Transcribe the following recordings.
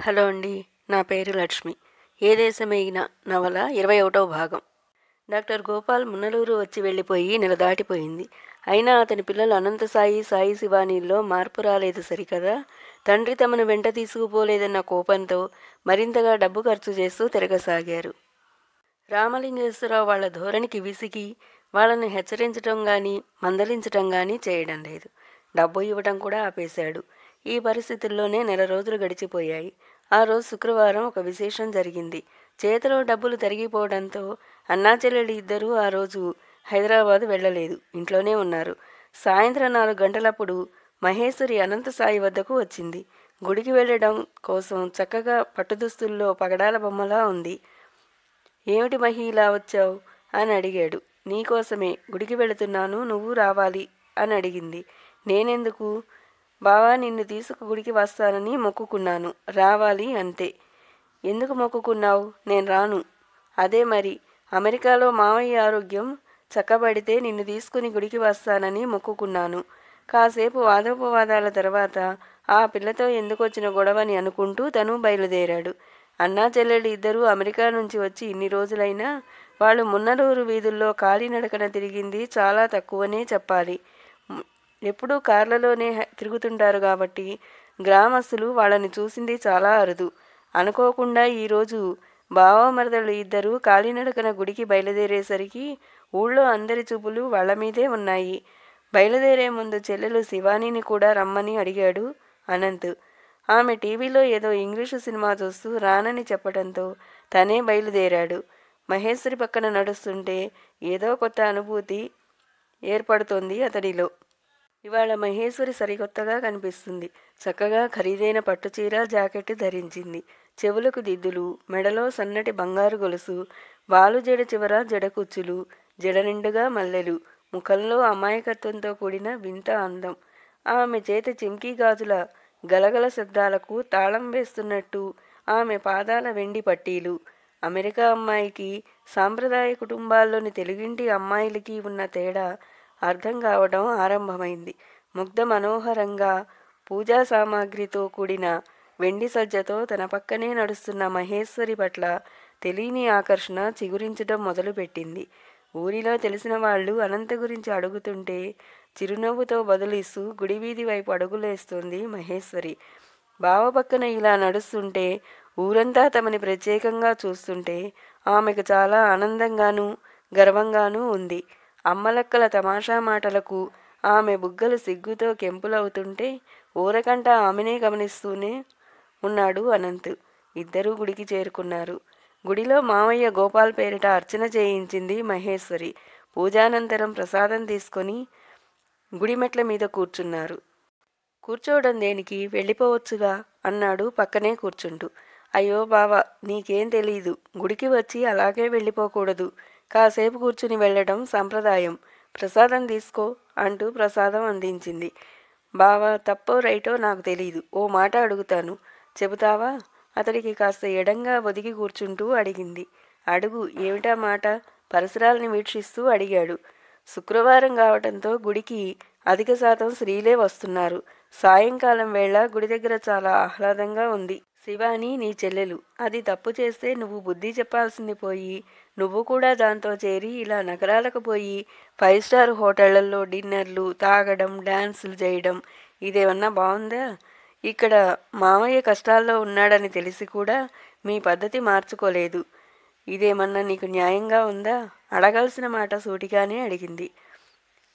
Hello అండి. నా పేరు లక్ష్మి. 'ఏ దేశమెగిన' నవల 21వ భాగం. డాక్టర్ గోపాల్ మున్నలూరు వచ్చి వెళ్ళిపోయి నెల దాటిపోయింది. అయినా అతని పిల్లలు అనంతసాయి, సాయి శివానీల్లో మార్పు రాలేదు సరికదా! తండ్రి తమను వెంట తీసుకుపోలేదన్న కోపంతో మరింతగా డబ్బు ఖర్చు చేస్తూ తిరగసాగారు. రామలింగేశ్వరరావు వాళ్ళ ధోరణికి విసిగి వాళ్ళని హెచ్చరించటం గానీ, మందలించటం గానీ చేయడం లేదు. డబ్బు ఇవ్వటం కూడా ఆపేశాడు. ఈ పరిస్థితుల్లోనే నెల రోజులు గడిచిపోయాయి. ఆ రోజు శుక్రవారం ఒక విశేషం జరిగింది. చేతిలో డబ్బులు తరిగిపోవడంతో అన్నాచెల్లెలు ఇద్దరూ ఆ రోజు హైదరాబాద్ వెళ్ళలేదు. ఇంట్లోనే ఉన్నారు. సాయంత్రం 4 గంటలప్పుడు మహేశ్వరి అనంతసాయి వద్దకు వచ్చింది. గుడికి వెళ్ళడం కోసం చక్కగా పట్టుదుస్తుల్లో పగడాల బొమ్మలా ఉంది. ఏమిటి మహి ఇలా వచ్చావు అని అడిగాడు. నీకోసమే గుడికి వెళుతున్నాను, నువ్వు రావాలి అని అడిగింది. నేనెందుకు? బావా నిన్ను తీసుకు గుడికి వస్తానని మొక్కుకున్నాను, రావాలి అంతే. ఎందుకు మొక్కుకున్నావు? నేను రాను. అదే మరి, అమెరికాలో మావయ్య ఆరోగ్యం చక్కబడితే నిన్ను తీసుకుని గుడికి వస్తానని మొక్కుకున్నాను. కాసేపు వాదోపవాదాల తర్వాత ఆ పిల్లతో ఎందుకొచ్చిన గొడవని అనుకుంటూ తను బయలుదేరాడు. అన్నా చెల్లెళ్ళు ఇద్దరూ అమెరికా నుంచి వచ్చి ఇన్ని రోజులైనా వాళ్ళు మున్నలూరు వీధుల్లో కాలినడకన తిరిగింది చాలా తక్కువనే చెప్పాలి. ఎప్పుడూ కార్లలోనే తిరుగుతుంటారు కాబట్టి గ్రామస్తులు వాళ్ళని చూసింది చాలా అరుదు. అనుకోకుండా ఈరోజు బావమరదళ్ళు ఇద్దరూ కాలినడకన గుడికి బయలుదేరేసరికి ఊళ్ళో అందరి చూపులు వాళ్ళ మీదే ఉన్నాయి. బయలుదేరే ముందు చెల్లెలు శివానీని కూడా రమ్మని అడిగాడు అనంత్. ఆమె టీవీలో ఏదో ఇంగ్లీషు సినిమా చూస్తూ రానని చెప్పడంతో తనే బయలుదేరాడు. మహేశ్వరి పక్కన నడుస్తుంటే ఏదో కొత్త అనుభూతి ఏర్పడుతోంది అతడిలో. ఇవాళ మహేశ్వరి సరికొత్తగా కనిపిస్తుంది. చక్కగా ఖరీదైన పట్టుచీర, జాకెట్ ధరించింది. చెవులకు దిద్దులు, మెడలో సన్నటి బంగారు గొలుసు, వాలు జడ చివర జడకుచ్చులు, జడ నిండుగా మల్లెలు, ముఖంలో అమాయకత్వంతో కూడిన వింత అందం. ఆమె చేతి చిమ్కీ గాజుల గలగల శబ్దాలకు తాళం వేస్తున్నట్టు ఆమె పాదాల వెండి పట్టీలు. అమెరికా అమ్మాయికి, సాంప్రదాయ కుటుంబాల్లోని తెలుగింటి అమ్మాయిలకి ఉన్న తేడా అర్థం కావడం ఆరంభమైంది. ముగ్ధ మనోహరంగా పూజా సామాగ్రితో కూడిన వెండి సజ్జతో తన పక్కనే నడుస్తున్న మహేశ్వరి పట్ల తెలియని ఆకర్షణ చిగురించడం మొదలుపెట్టింది. ఊరిలో తెలిసిన వాళ్ళు అనంత గురించి అడుగుతుంటే చిరునవ్వుతో బదులిస్తూ గుడివీధి వైపు అడుగులేస్తోంది మహేశ్వరి. బావ పక్కన ఇలా నడుస్తుంటే, ఊరంతా తమని ప్రత్యేకంగా చూస్తుంటే ఆమెకు చాలా ఆనందంగానూ గర్వంగానూ ఉంది. అమ్మలక్కల తమాషా మాటలకు ఆమె బుగ్గలు సిగ్గుతో కెంపులవుతుంటే ఊరకంట ఆమెనే గమనిస్తూనే ఉన్నాడు అనంత్. ఇద్దరూ గుడికి చేరుకున్నారు. గుడిలో మావయ్య గోపాల్ పేరిట అర్చన చేయించింది మహేశ్వరి. పూజానంతరం ప్రసాదం తీసుకొని గుడి మెట్ల మీద కూర్చున్నారు. కూర్చోవడం దేనికి, వెళ్ళిపోవచ్చుగా అన్నాడు పక్కనే కూర్చుంటూ. అయ్యో బావా, నీకేం తెలీదు. గుడికి వచ్చి అలాగే వెళ్ళిపోకూడదు. కాసేపు కూర్చుని వెళ్ళడం సంప్రదాయం. ప్రసాదం తీసుకో అంటూ ప్రసాదం అందించింది. బావా, తప్పో రైటో నాకు తెలీదు. ఓ మాట అడుగుతాను, చెబుతావా? అతడికి కాస్త ఎడంగా ఒదిగి కూర్చుంటూ అడిగింది. అడుగు, ఏమిటా మాట? పరిసరాల్ని వీక్షిస్తూ అడిగాడు. శుక్రవారం కావటంతో గుడికి అధిక శాతం స్త్రీలే వస్తున్నారు. సాయంకాలం వేళ గుడి దగ్గర చాలా ఆహ్లాదంగా ఉంది. శివాని నీ చెల్లెలు. అది తప్పు చేస్తే నువ్వు బుద్ధి చెప్పాల్సింది పోయి నువ్వు కూడా దాంతో చేరి ఇలా నగరాలకు పోయి 5 స్టార్ హోటళ్లలో డిన్నర్లు, తాగడం, డాన్సులు చేయడం ఇదేమన్నా బాగుందా? ఇక్కడ మామయ్య కష్టాల్లో ఉన్నాడని తెలిసి కూడా మీ పద్ధతి మార్చుకోలేదు. ఇదేమన్నా నీకు న్యాయంగా ఉందా? అడగాల్సిన మాట సూటిగానే అడిగింది.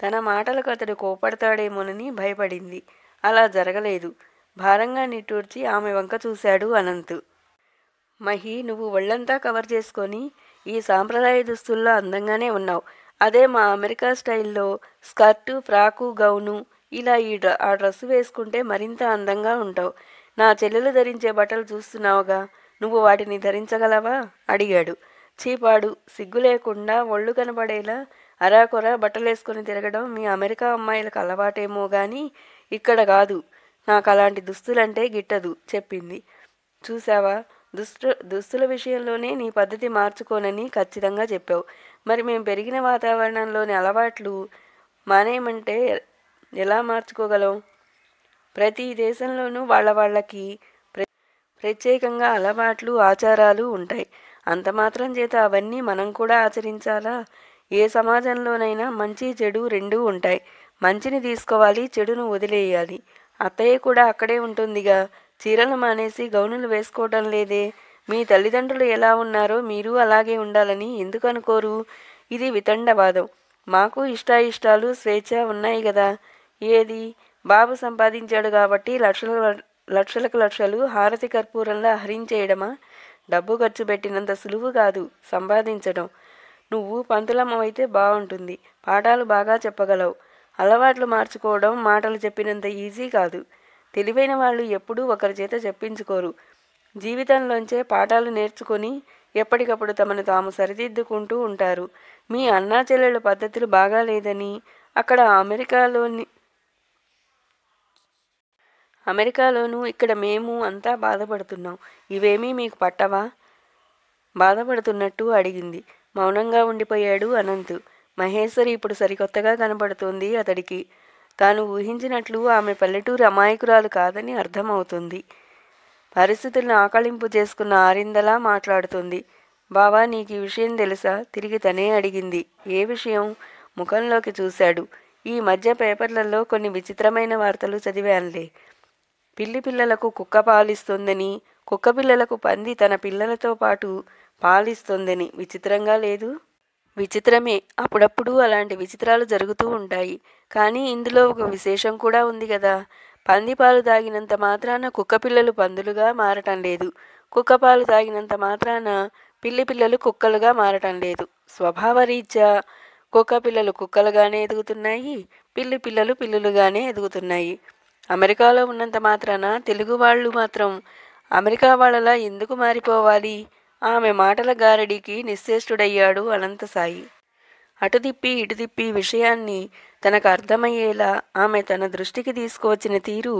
తన మాటలకు అతడు కోపడతాడేమోనని భయపడింది. అలా జరగలేదు. భారంగా నిట్టూర్చి ఆమె వంక చూశాడు అనంత్. మహి, నువ్వు ఒళ్ళంతా కవర్ చేసుకొని ఈ సాంప్రదాయ దుస్తుల్లో అందంగానే ఉన్నావు. అదే మా అమెరికా స్టైల్లో స్కర్టు, ఫ్రాకు, గౌను ఇలా ఆ డ్రెస్సు వేసుకుంటే మరింత అందంగా ఉంటావు. నా చెల్లెలు ధరించే బట్టలు చూస్తున్నావుగా, నువ్వు వాటిని ధరించగలవా అడిగాడు. చీపాడు, సిగ్గు లేకుండా ఒళ్ళు కనబడేలా అరాకొరా బట్టలేసుకొని తిరగడం మీ అమెరికా అమ్మాయిలకు అలవాటేమో గాని ఇక్కడ కాదు. నాకు అలాంటి దుస్తులంటే గిట్టదు చెప్పింది. చూసావా, దుస్తుల విషయంలోనే నీ పద్ధతి మార్చుకోనని ఖచ్చితంగా చెప్పావు. మరి మేము పెరిగిన వాతావరణంలోని అలవాట్లు మానేయమంటే ఎలా మార్చుకోగలం? ప్రతి దేశంలోనూ వాళ్ళకి ప్రత్యేకంగా అలవాట్లు ఆచారాలు ఉంటాయి. అంత మాత్రం చేత అవన్నీ మనం కూడా ఆచరించాలా? ఏ సమాజంలోనైనా మంచి చెడు రెండూ ఉంటాయి. మంచిని తీసుకోవాలి, చెడును వదిలేయాలి. అత్తయ్య కూడా అక్కడే ఉంటుందిగా. చీరలు మానేసి గౌనులు వేసుకోవటం లేదే? మీ తల్లిదండ్రులు ఎలా ఉన్నారో మీరు అలాగే ఉండాలని ఎందుకు అనుకోరు? ఇది వితండవాదం. మాకు ఇష్టాయిష్టాలు స్వేచ్ఛ ఉన్నాయి కదా. ఏది? బాబు సంపాదించాడు కాబట్టి లక్షలకు లక్షలు హారతి కర్పూరంలా హరించేయడమా? డబ్బు ఖర్చు పెట్టినంత సులువు కాదు సంపాదించడం. నువ్వు పంతులమ్మవైతే బాగుంటుంది. పాఠాలు బాగా చెప్పగలవు. అలవాట్లు మార్చుకోవడం మాటలు చెప్పినంత ఈజీ కాదు. తెలివైన వాళ్ళు ఎప్పుడూ ఒకరి చేత చెప్పించుకోరు. జీవితంలోంచే పాఠాలు నేర్చుకొని ఎప్పటికప్పుడు తమను తాము సరిదిద్దుకుంటూ ఉంటారు. మీ అన్నా చెల్లెళ్ళ పద్ధతులు బాగాలేదని అక్కడ అమెరికాలోనూ ఇక్కడ మేము అంతా బాధపడుతున్నాం. ఇవేమీ మీకు పట్టవా? బాధపడుతున్నట్టు అడిగింది. మౌనంగా ఉండిపోయాడు అనంత్. మహేశ్వరి ఇప్పుడు సరికొత్తగా కనపడుతోంది అతడికి. తాను ఊహించినట్లు ఆమె పల్లెటూరు అమాయకురాలు కాదని అర్థమవుతుంది. పరిస్థితులను ఆకళింపు చేసుకున్న ఆరిందలా మాట్లాడుతుంది. బావా, నీకు ఈ విషయం తెలుసా? తిరిగి తనే అడిగింది. ఏ విషయం? ముఖంలోకి చూశాడు. ఈ మధ్య పేపర్లలో కొన్ని విచిత్రమైన వార్తలు చదివానులే. పిల్లి పిల్లలకు కుక్క పాలిస్తుందని, కుక్క పిల్లలకు పంది తన పిల్లలతో పాటు పాలిస్తుందని. విచిత్రంగా లేదు? విచిత్రమే. అప్పుడప్పుడు అలాంటి విచిత్రాలు జరుగుతూ ఉంటాయి. కానీ ఇందులో ఒక విశేషం కూడా ఉంది కదా. పంది పాలు తాగినంత మాత్రాన కుక్క పిల్లలు పందులుగా మారటం లేదు. కుక్క పాలు తాగినంత మాత్రాన పిల్లి పిల్లలు కుక్కలుగా మారటం లేదు. స్వభావరీత్యా కుక్క పిల్లలు కుక్కలుగానే ఎదుగుతున్నాయి, పిల్లి పిల్లలు పిల్లులుగానే ఎదుగుతున్నాయి. అమెరికాలో ఉన్నంత మాత్రాన తెలుగు వాళ్ళు మాత్రం అమెరికా వాళ్ళలా ఎందుకు మారిపోవాలి? ఆమె మాటల గారడీకి నిశ్చేష్టుడయ్యాడు అనంతసాయి. అటు తిప్పి ఇటు తిప్పి విషయాన్ని తనకు అర్థమయ్యేలా ఆమె తన దృష్టికి తీసుకువచ్చిన తీరు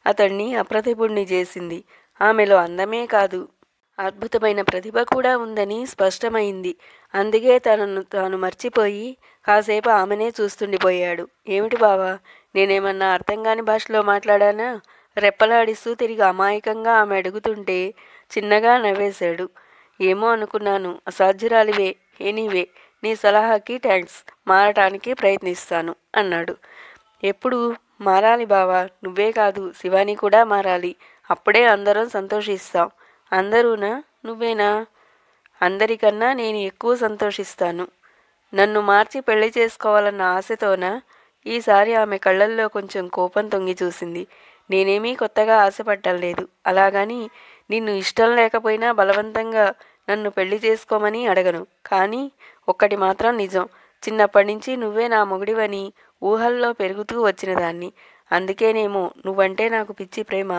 అతన్ని అప్రతిభుణ్ణి చేసింది. ఆమెలో అందమే కాదు, అద్భుతమైన ప్రతిభ కూడా ఉందని స్పష్టమైంది. అందుకే తనను తాను మర్చిపోయి కాసేపు ఆమెనే చూస్తుండిపోయాడు. ఏమిటి బావా, నేనేమన్నా అర్థం కాని భాషలో మాట్లాడానా? రెప్పలాడిస్తూ తిరిగి అమాయకంగా ఆమె అడుగుతుంటే చిన్నగా నవ్వేశాడు. ఏమో అనుకున్నాను, అసాధ్యురాలివే. ఎనీవే, నీ సలహాకి థ్యాంక్స్. మారటానికి ప్రయత్నిస్తాను అన్నాడు. ఎప్పుడు మారాలి బావా? నువ్వే కాదు, శివాని కూడా మారాలి. అప్పుడే అందరం సంతోషిస్తాం. అందరూనా? నువ్వేనా? అందరికన్నా నేను ఎక్కువ సంతోషిస్తాను. నన్ను మార్చి పెళ్లి చేసుకోవాలన్న ఆశతోనా? ఈసారి ఆమె కళ్ళల్లో కొంచెం కోపం తొంగి చూసింది. నేనేమీ కొత్తగా ఆశపడ్డం లేదు. అలాగని నిన్ను ఇష్టం లేకపోయినా బలవంతంగా నన్ను పెళ్లి చేసుకోమని అడగను. కానీ ఒక్కటి మాత్రం నిజం, చిన్నప్పటి నుంచి నువ్వే నా మొగుడివని ఊహల్లో పెరుగుతూ వచ్చిన దాన్ని. అందుకేనేమో నువ్వంటే నాకు పిచ్చి ప్రేమ.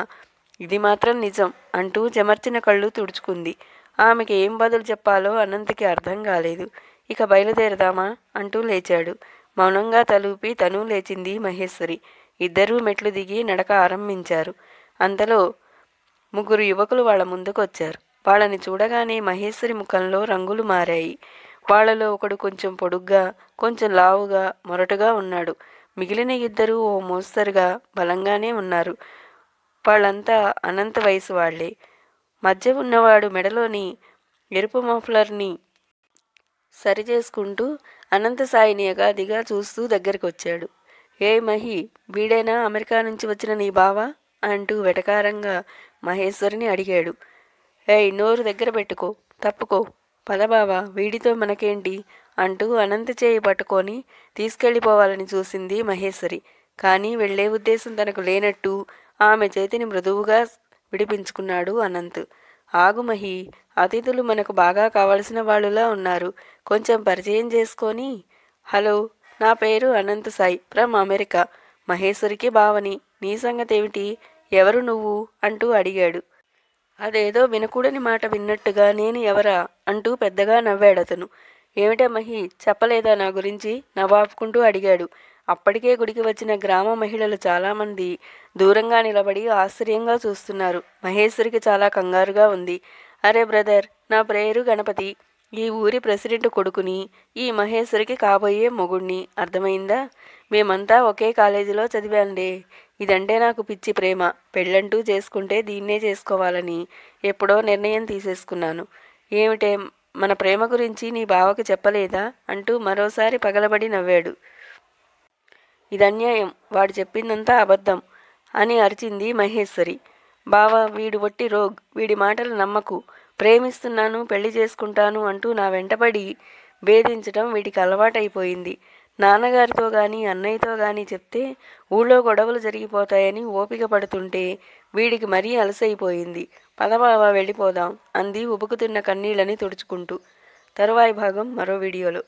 ఇది మాత్రం నిజం అంటూ చెమర్చిన కళ్ళు తుడుచుకుంది. ఆమెకి ఏం బదులు చెప్పాలో అనంతకి అర్థం కాలేదు. ఇక బయలుదేరదామా అంటూ లేచాడు. మౌనంగా తలూపి తను లేచింది మహేశ్వరి. ఇద్దరూ మెట్లు దిగి నడక ఆరంభించారు. అంతలో ముగ్గురు యువకులు వాళ్ళ ముందుకొచ్చారు. వాళ్ళని చూడగానే మహేశ్వరి ముఖంలో రంగులు మారాయి. వాళ్లలో ఒకడు కొంచెం పొడుగ్గా, కొంచెం లావుగా, మొరటుగా ఉన్నాడు. మిగిలిన ఇద్దరూ ఓ మోస్తరుగా బలంగానే ఉన్నారు. వాళ్ళంతా అనంత వయసు వాళ్లే. మధ్య ఉన్నవాడు మెడలోని ఎరుపు మఫ్లర్ని సరిచేసుకుంటూ అనంతసాయిని యగాదిగా చూస్తూ దగ్గరకొచ్చాడు. ఏ మహి, వీడేనా అమెరికా నుంచి వచ్చిన నీ బావా అంటూ వెటకారంగా మహేశ్వరిని అడిగాడు. ఏయ్, నోరు దగ్గర పెట్టుకో, తప్పుకో, పదబావా, వీడితో మనకేంటి అంటూ అనంత చేయి పట్టుకొని తీసుకెళ్ళిపోవాలని చూసింది మహేశ్వరి. కానీ వెళ్లే ఉద్దేశం తనకు లేనట్టు ఆమె చేతిని మృదువుగా విడిపించుకున్నాడు అనంత్. ఆగు మహి, అతిథులు మనకు బాగా కావలసిన వాళ్ళులా ఉన్నారు. కొంచెం పరిచయం చేసుకొని. హలో, నా పేరు అనంత సాయి ఫ్రమ్ అమెరికా. మహేశ్వరికి బావని. నీ సంగతేమిటి? ఎవరు నువ్వు అంటూ అడిగాడు. అదేదో వినకూడని మాట విన్నట్టుగా నేను ఎవరా అంటూ పెద్దగా నవ్వాడతను. ఏమిటా మహి, చెప్పలేదా నా గురించి? నవ్వాపుకుంటూ అడిగాడు. అప్పటికే గుడికి వచ్చిన గ్రామ మహిళలు చాలామంది దూరంగా నిలబడి ఆశ్చర్యంగా చూస్తున్నారు. మహేశ్వరికి చాలా కంగారుగా ఉంది. అరే బ్రదర్, నా పేరు గణపతి. ఈ ఊరి ప్రెసిడెంట్ కొడుకుని. ఈ మహేశ్వరికి కాబోయే మొగుణ్ణి. అర్థమైందా? మేమంతా ఒకే కాలేజీలో చదివాంలే. ఇదంటే నాకు పిచ్చి ప్రేమ. పెళ్ళంటూ చేసుకుంటే దీన్నే చేసుకోవాలని ఎప్పుడో నిర్ణయం తీసేసుకున్నాను. ఏమిటే, మన ప్రేమ గురించి నీ బావకి చెప్పలేదా అంటూ మరోసారి పగలబడి నవ్వాడు. ఇదన్యాయం, వాడు చెప్పిందంతా అబద్ధం అని అరిచింది మహేశ్వరి. బావా, వీడు వట్టి రోగ్, వీడి మాటలు నమ్మకు. ప్రేమిస్తున్నాను, పెళ్లి చేసుకుంటాను అంటూ నా వెంటపడి భేదించటం వీడికి అలవాటైపోయింది. నాన్నగారితో గాని అన్నయ్యతో గాని చెప్తే ఊళ్ళో గొడవలు జరిగిపోతాయని ఓపిక పడుతుంటే వీడికి మరీ అలసైపోయింది. పద బావా, వెళ్ళిపోదాం అంది ఉబుకుతున్న కన్నీళ్ళని తుడుచుకుంటూ. తరువాయి భాగం మరో వీడియోలో.